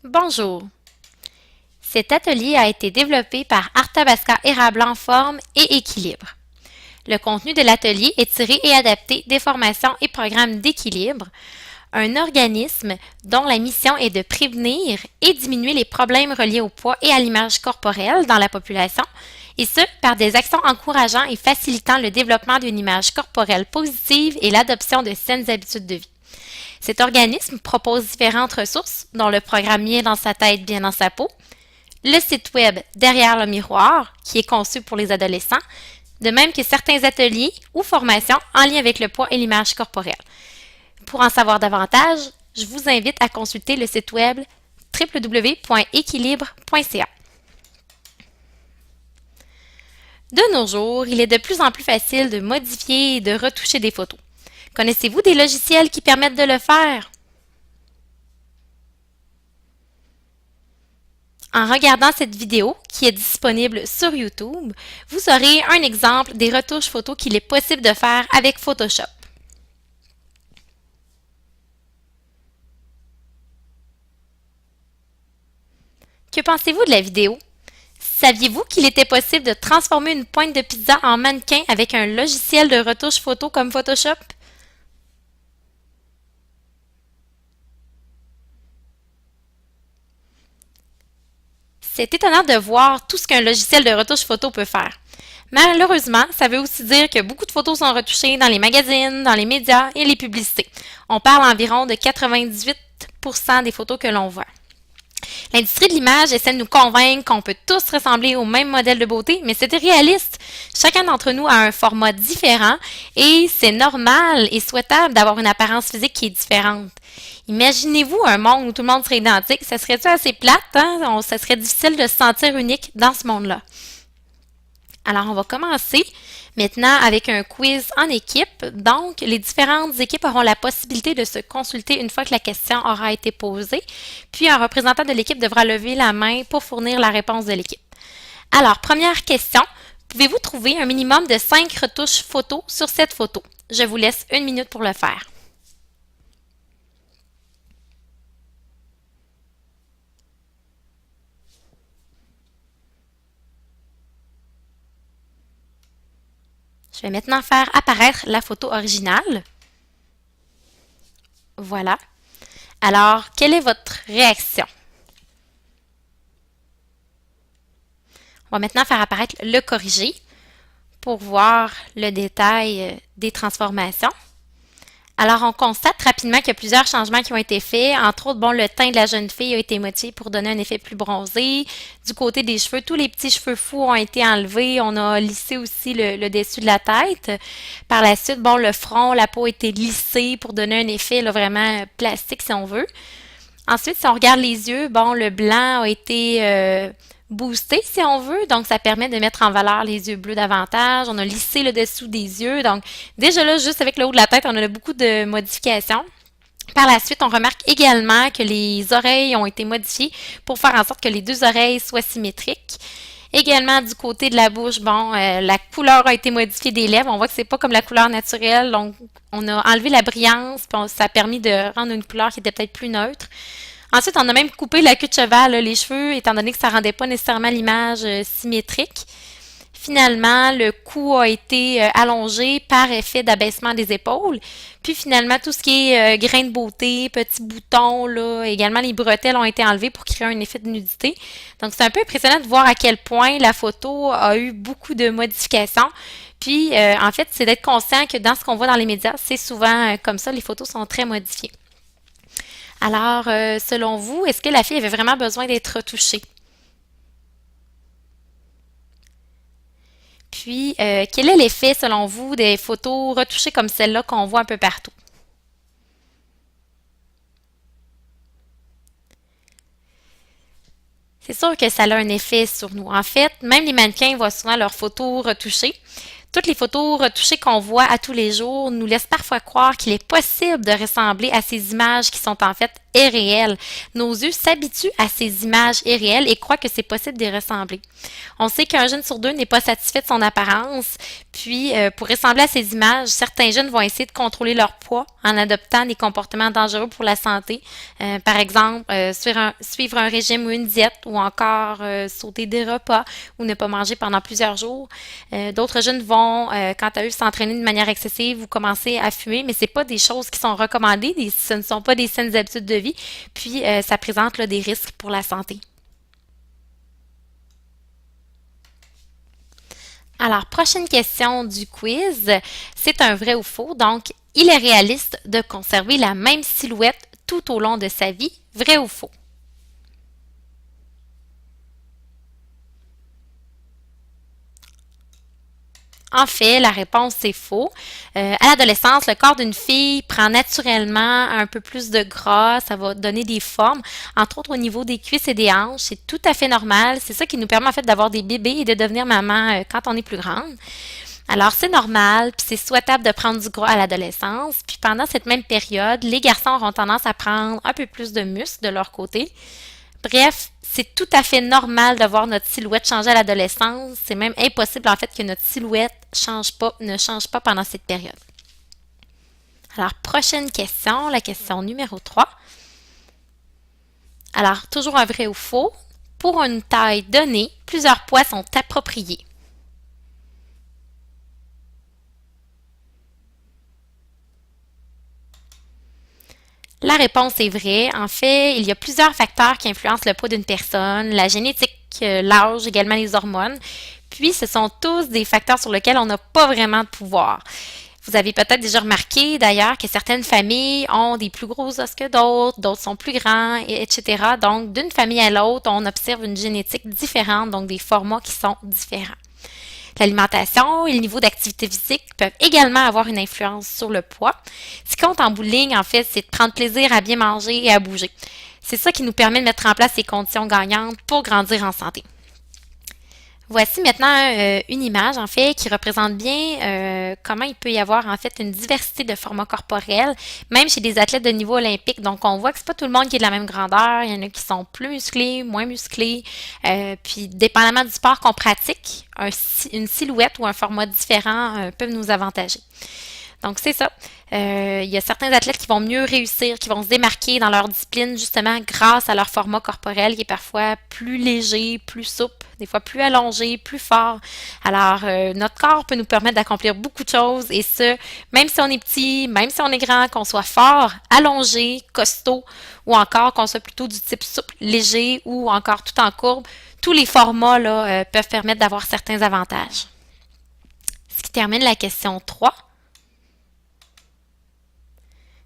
Bonjour. Cet atelier a été développé par Arthabasca Érablant Forme et Équilibre. Le contenu de l'atelier est tiré et adapté des formations et programmes d'Équilibre, un organisme dont la mission est de prévenir et diminuer les problèmes reliés au poids et à l'image corporelle dans la population, et ce, par des actions encourageant et facilitant le développement d'une image corporelle positive et l'adoption de saines habitudes de vie. Cet organisme propose différentes ressources, dont le programme Bien dans sa tête, bien dans sa peau, le site web Derrière le miroir, qui est conçu pour les adolescents, de même que certains ateliers ou formations en lien avec le poids et l'image corporelle. Pour en savoir davantage, je vous invite à consulter le site web www.équilibre.ca. De nos jours, il est de plus en plus facile de modifier et de retoucher des photos. Connaissez-vous des logiciels qui permettent de le faire? En regardant cette vidéo, qui est disponible sur YouTube, vous aurez un exemple des retouches photos qu'il est possible de faire avec Photoshop. Que pensez-vous de la vidéo? Saviez-vous qu'il était possible de transformer une pointe de pizza en mannequin avec un logiciel de retouche photo comme Photoshop? C'est étonnant de voir tout ce qu'un logiciel de retouche photo peut faire. Malheureusement, ça veut aussi dire que beaucoup de photos sont retouchées dans les magazines, dans les médias et les publicités. On parle environ de 98% des photos que l'on voit. L'industrie de l'image essaie de nous convaincre qu'on peut tous ressembler au même modèle de beauté, mais c'est irréaliste. Chacun d'entre nous a un format différent et c'est normal et souhaitable d'avoir une apparence physique qui est différente. Imaginez-vous un monde où tout le monde serait identique, ça serait-tu assez plate, hein? Ça serait difficile de se sentir unique dans ce monde-là. Alors, on va commencer maintenant avec un quiz en équipe. Donc, les différentes équipes auront la possibilité de se consulter une fois que la question aura été posée. Puis, un représentant de l'équipe devra lever la main pour fournir la réponse de l'équipe. Alors, première question. Pouvez-vous trouver un minimum de 5 retouches photos sur cette photo? Je vous laisse 1 minute pour le faire. Je vais maintenant faire apparaître la photo originale. Voilà. Alors, quelle est votre réaction? On va maintenant faire apparaître le corrigé pour voir le détail des transformations. Alors, on constate rapidement qu'il y a plusieurs changements qui ont été faits. Entre autres, le teint de la jeune fille a été modifié pour donner un effet plus bronzé. Du côté des cheveux, tous les petits cheveux fous ont été enlevés. On a lissé aussi le dessus de la tête. Par la suite, le front, la peau a été lissée pour donner un effet vraiment plastique, si on veut. Ensuite, si on regarde les yeux, le blanc a été boosté, si on veut. Donc, ça permet de mettre en valeur les yeux bleus davantage. On a lissé le dessous des yeux. Donc, déjà là, juste avec le haut de la tête, on a beaucoup de modifications. Par la suite, on remarque également que les oreilles ont été modifiées pour faire en sorte que les deux oreilles soient symétriques. Également, du côté de la bouche, la couleur a été modifiée des lèvres. On voit que c'est pas comme la couleur naturelle. Donc, on a enlevé la brillance, puis ça a permis de rendre une couleur qui était peut-être plus neutre. Ensuite, on a même coupé la queue de cheval, les cheveux, étant donné que ça rendait pas nécessairement l'image symétrique. Finalement, le cou a été allongé par effet d'abaissement des épaules. Puis finalement, tout ce qui est grains de beauté, petits boutons, également les bretelles ont été enlevées pour créer un effet de nudité. Donc, c'est un peu impressionnant de voir à quel point la photo a eu beaucoup de modifications. Puis, en fait, c'est d'être conscient que dans ce qu'on voit dans les médias, c'est souvent comme ça, les photos sont très modifiées. Alors, selon vous, est-ce que la fille avait vraiment besoin d'être retouchée? Puis, quel est l'effet, selon vous, des photos retouchées comme celle-là qu'on voit un peu partout? C'est sûr que ça a un effet sur nous. En fait, même les mannequins voient souvent leurs photos retouchées. Toutes les photos retouchées qu'on voit à tous les jours nous laissent parfois croire qu'il est possible de ressembler à ces images qui sont en fait est réel. Nos yeux s'habituent à ces images irréelles et croient que c'est possible d'y ressembler. On sait qu'un jeune sur deux n'est pas satisfait de son apparence, puis pour ressembler à ces images, certains jeunes vont essayer de contrôler leur poids en adoptant des comportements dangereux pour la santé. Par exemple, suivre un régime ou une diète, ou encore sauter des repas ou ne pas manger pendant plusieurs jours. D'autres jeunes vont, quant à eux, s'entraîner de manière excessive ou commencer à fumer, mais c'est pas des choses qui sont recommandées, ce ne sont pas des saines habitudes de vie, puis ça présente là, des risques pour la santé. Alors, prochaine question du quiz, c'est un vrai ou faux. Donc, il est réaliste de conserver la même silhouette tout au long de sa vie, vrai ou faux? En fait, la réponse c'est faux. À l'adolescence, le corps d'une fille prend naturellement un peu plus de gras, ça va donner des formes, entre autres au niveau des cuisses et des hanches. C'est tout à fait normal. C'est ça qui nous permet en fait d'avoir des bébés et de devenir maman quand on est plus grande. Alors, c'est normal, puis c'est souhaitable de prendre du gras à l'adolescence. Puis pendant cette même période, les garçons auront tendance à prendre un peu plus de muscles de leur côté. Bref, c'est tout à fait normal de voir notre silhouette changer à l'adolescence. C'est même impossible en fait que notre silhouette ne change pas pendant cette période. Alors, prochaine question, la question numéro 3. Alors, toujours un vrai ou faux. Pour une taille donnée, plusieurs poids sont appropriés. La réponse est vraie. En fait, il y a plusieurs facteurs qui influencent le poids d'une personne, la génétique, l'âge, également les hormones. Puis, ce sont tous des facteurs sur lesquels on n'a pas vraiment de pouvoir. Vous avez peut-être déjà remarqué d'ailleurs que certaines familles ont des plus gros os que d'autres, d'autres sont plus grands, etc. Donc, d'une famille à l'autre, on observe une génétique différente, donc des formats qui sont différents. L'alimentation et le niveau d'activité physique peuvent également avoir une influence sur le poids. Ce qui compte en bout de ligne, en fait, c'est de prendre plaisir à bien manger et à bouger. C'est ça qui nous permet de mettre en place ces conditions gagnantes pour grandir en santé. Voici maintenant une image en fait qui représente bien comment il peut y avoir en fait une diversité de formats corporels, même chez des athlètes de niveau olympique. Donc on voit que c'est pas tout le monde qui est de la même grandeur. Il y en a qui sont plus musclés, moins musclés. Puis dépendamment du sport qu'on pratique, une silhouette ou un format différent peuvent nous avantager. Donc, c'est ça. Il y a certains athlètes qui vont mieux réussir, qui vont se démarquer dans leur discipline justement grâce à leur format corporel qui est parfois plus léger, plus souple, des fois plus allongé, plus fort. Alors, notre corps peut nous permettre d'accomplir beaucoup de choses et ce, même si on est petit, même si on est grand, qu'on soit fort, allongé, costaud ou encore qu'on soit plutôt du type souple, léger ou encore tout en courbe, tous les formats là, peuvent permettre d'avoir certains avantages. Ce qui termine la question 3.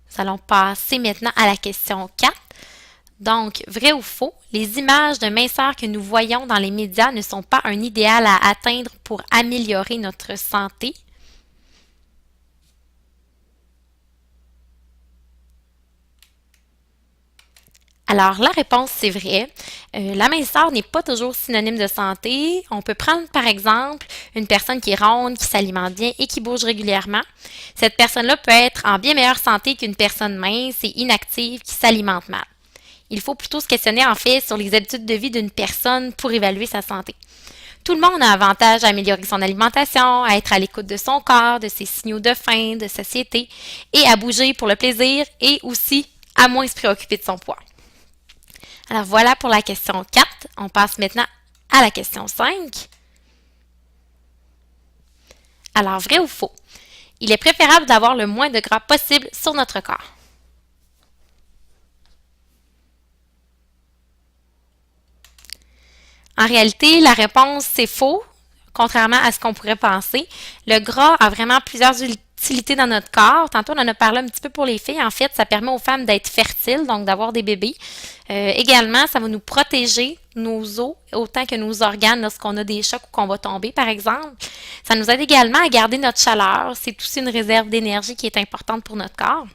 Nous allons passer maintenant à la question 4. Donc, vrai ou faux, les images de minceur que nous voyons dans les médias ne sont pas un idéal à atteindre pour améliorer notre santé. Alors, la réponse, c'est vrai. La minceur n'est pas toujours synonyme de santé. On peut prendre, par exemple, une personne qui est ronde, qui s'alimente bien et qui bouge régulièrement. Cette personne-là peut être en bien meilleure santé qu'une personne mince et inactive qui s'alimente mal. Il faut plutôt se questionner, en fait, sur les habitudes de vie d'une personne pour évaluer sa santé. Tout le monde a avantage à améliorer son alimentation, à être à l'écoute de son corps, de ses signaux de faim, de satiété, et à bouger pour le plaisir et aussi à moins se préoccuper de son poids. Alors voilà pour la question 4. On passe maintenant à la question 5. Alors, vrai ou faux? Il est préférable d'avoir le moins de gras possible sur notre corps. En réalité, la réponse, c'est faux, contrairement à ce qu'on pourrait penser. Le gras a vraiment plusieurs utilités dans notre corps. Tantôt, on en a parlé un petit peu pour les filles. En fait, ça permet aux femmes d'être fertiles, donc d'avoir des bébés. Également, ça va nous protéger nos os autant que nos organes lorsqu'on a des chocs ou qu'on va tomber, par exemple. Ça nous aide également à garder notre chaleur. C'est aussi une réserve d'énergie qui est importante pour notre corps.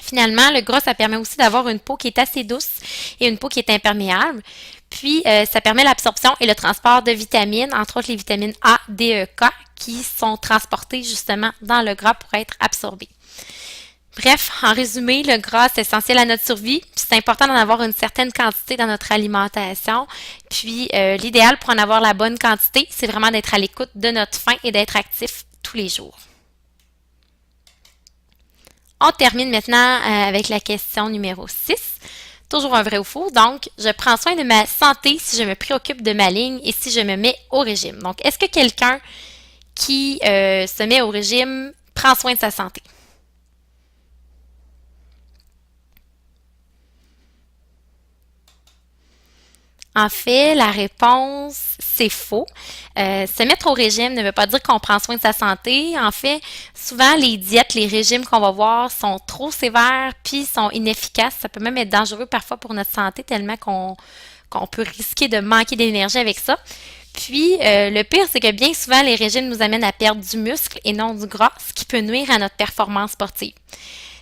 Finalement, le gras, ça permet aussi d'avoir une peau qui est assez douce et une peau qui est imperméable. Puis, ça permet l'absorption et le transport de vitamines, entre autres les vitamines A, D, E, K, qui sont transportées justement dans le gras pour être absorbées. Bref, en résumé, le gras, c'est essentiel à notre survie, puis c'est important d'en avoir une certaine quantité dans notre alimentation. Puis l'idéal pour en avoir la bonne quantité, c'est vraiment d'être à l'écoute de notre faim et d'être actif tous les jours. On termine maintenant avec la question numéro 6. Toujours un vrai ou faux. Donc, je prends soin de ma santé si je me préoccupe de ma ligne et si je me mets au régime. Donc, est-ce que quelqu'un qui se met au régime prend soin de sa santé? En fait, la réponse, c'est faux. Se mettre au régime ne veut pas dire qu'on prend soin de sa santé. En fait, souvent, les diètes, les régimes qu'on va voir sont trop sévères puis sont inefficaces. Ça peut même être dangereux parfois pour notre santé tellement qu'on peut risquer de manquer d'énergie avec ça. Puis, le pire, c'est que bien souvent, les régimes nous amènent à perdre du muscle et non du gras, ce qui peut nuire à notre performance sportive.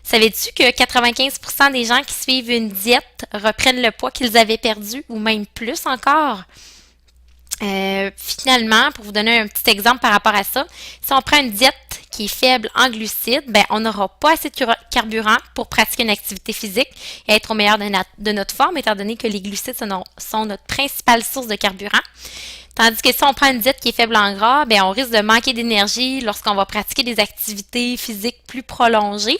Savais-tu que 95% des gens qui suivent une diète reprennent le poids qu'ils avaient perdu ou même plus encore? Finalement, pour vous donner un petit exemple par rapport à ça, si on prend une diète qui est faible en glucides, ben, on n'aura pas assez de carburant pour pratiquer une activité physique et être au meilleur de notre forme, étant donné que les glucides sont notre principale source de carburant. Tandis que si on prend une diète qui est faible en gras, bien, on risque de manquer d'énergie lorsqu'on va pratiquer des activités physiques plus prolongées.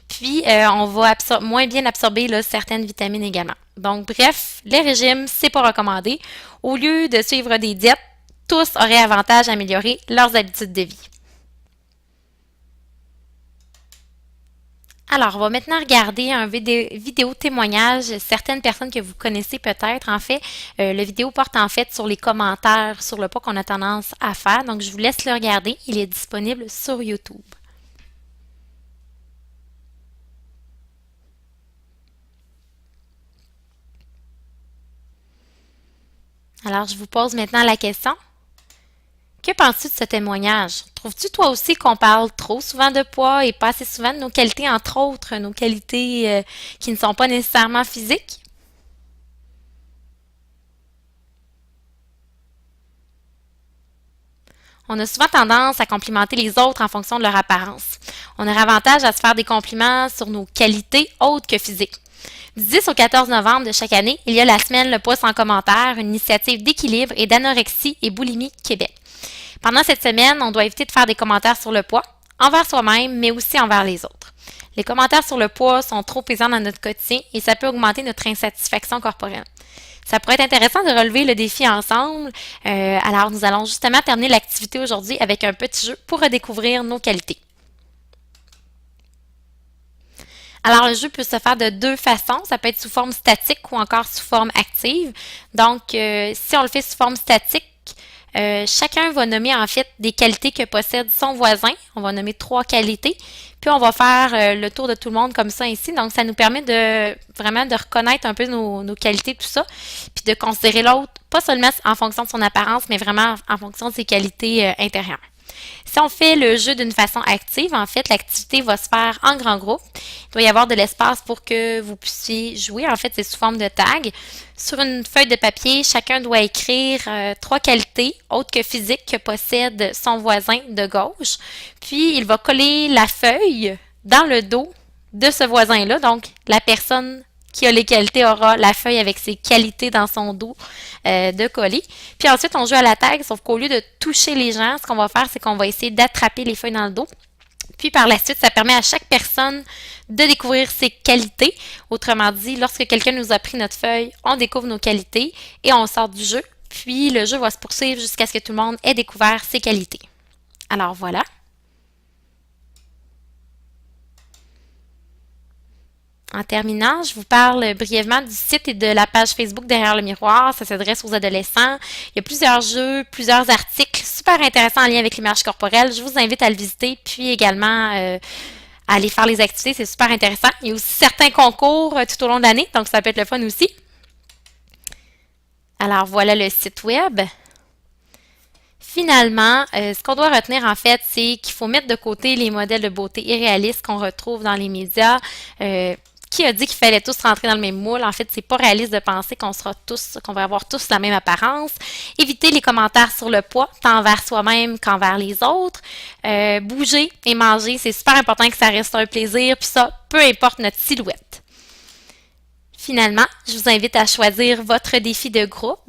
Puis, on va moins bien absorber là, certaines vitamines également. Donc, bref, les régimes, c'est pas recommandé. Au lieu de suivre des diètes, tous auraient avantage à améliorer leurs habitudes de vie. Alors, on va maintenant regarder un vidéo témoignage. Certaines personnes que vous connaissez peut-être, en fait, le vidéo porte en fait sur les commentaires, sur le pas qu'on a tendance à faire. Donc, je vous laisse le regarder. Il est disponible sur YouTube. Alors, je vous pose maintenant la question. Que penses-tu de ce témoignage? Trouves-tu toi aussi qu'on parle trop souvent de poids et pas assez souvent de nos qualités, entre autres, nos qualités qui ne sont pas nécessairement physiques? On a souvent tendance à complimenter les autres en fonction de leur apparence. On aurait avantage à se faire des compliments sur nos qualités autres que physiques. Du 10 au 14 novembre de chaque année, il y a la semaine Le Poids sans commentaire, une initiative d'équilibre et d'anorexie et boulimie Québec. Pendant cette semaine, on doit éviter de faire des commentaires sur le poids, envers soi-même, mais aussi envers les autres. Les commentaires sur le poids sont trop pesants dans notre quotidien et ça peut augmenter notre insatisfaction corporelle. Ça pourrait être intéressant de relever le défi ensemble. Alors, nous allons justement terminer l'activité aujourd'hui avec un petit jeu pour redécouvrir nos qualités. Alors, le jeu peut se faire de deux façons. Ça peut être sous forme statique ou encore sous forme active. Donc, si on le fait sous forme statique, chacun va nommer en fait des qualités que possède son voisin. On va nommer 3 qualités. Puis on va faire le tour de tout le monde comme ça ici. Donc ça nous permet de vraiment de reconnaître un peu nos qualités, tout ça. Puis de considérer l'autre, pas seulement en fonction de son apparence, mais vraiment en fonction de ses qualités intérieures. Si on fait le jeu d'une façon active, en fait, l'activité va se faire en grand groupe. Il doit y avoir de l'espace pour que vous puissiez jouer. En fait, c'est sous forme de tag. Sur une feuille de papier, chacun doit écrire 3 qualités autres que physiques que possède son voisin de gauche. Puis, il va coller la feuille dans le dos de ce voisin-là. Donc, la personne qui a les qualités aura la feuille avec ses qualités dans son dos de coller. Puis ensuite, on joue à la tag, sauf qu'au lieu de toucher les gens, ce qu'on va faire, c'est qu'on va essayer d'attraper les feuilles dans le dos. Puis par la suite, ça permet à chaque personne de découvrir ses qualités. Autrement dit, lorsque quelqu'un nous a pris notre feuille, on découvre nos qualités et on sort du jeu. Puis le jeu va se poursuivre jusqu'à ce que tout le monde ait découvert ses qualités. Alors voilà. En terminant, je vous parle brièvement du site et de la page Facebook Derrière le miroir. Ça s'adresse aux adolescents. Il y a plusieurs jeux, plusieurs articles super intéressants en lien avec l'image corporelle. Je vous invite à le visiter, puis également à aller faire les activités. C'est super intéressant. Il y a aussi certains concours tout au long de l'année, donc ça peut être le fun aussi. Alors voilà le site web. Finalement, ce qu'on doit retenir en fait, c'est qu'il faut mettre de côté les modèles de beauté irréalistes qu'on retrouve dans les médias. qui a dit qu'il fallait tous rentrer dans le même moule? En fait, c'est pas réaliste de penser qu'on va avoir tous la même apparence. Éviter les commentaires sur le poids, tant envers soi-même qu'envers les autres. Bouger et manger, c'est super important que ça reste un plaisir, puis ça, peu importe notre silhouette. Finalement, je vous invite à choisir votre défi de groupe.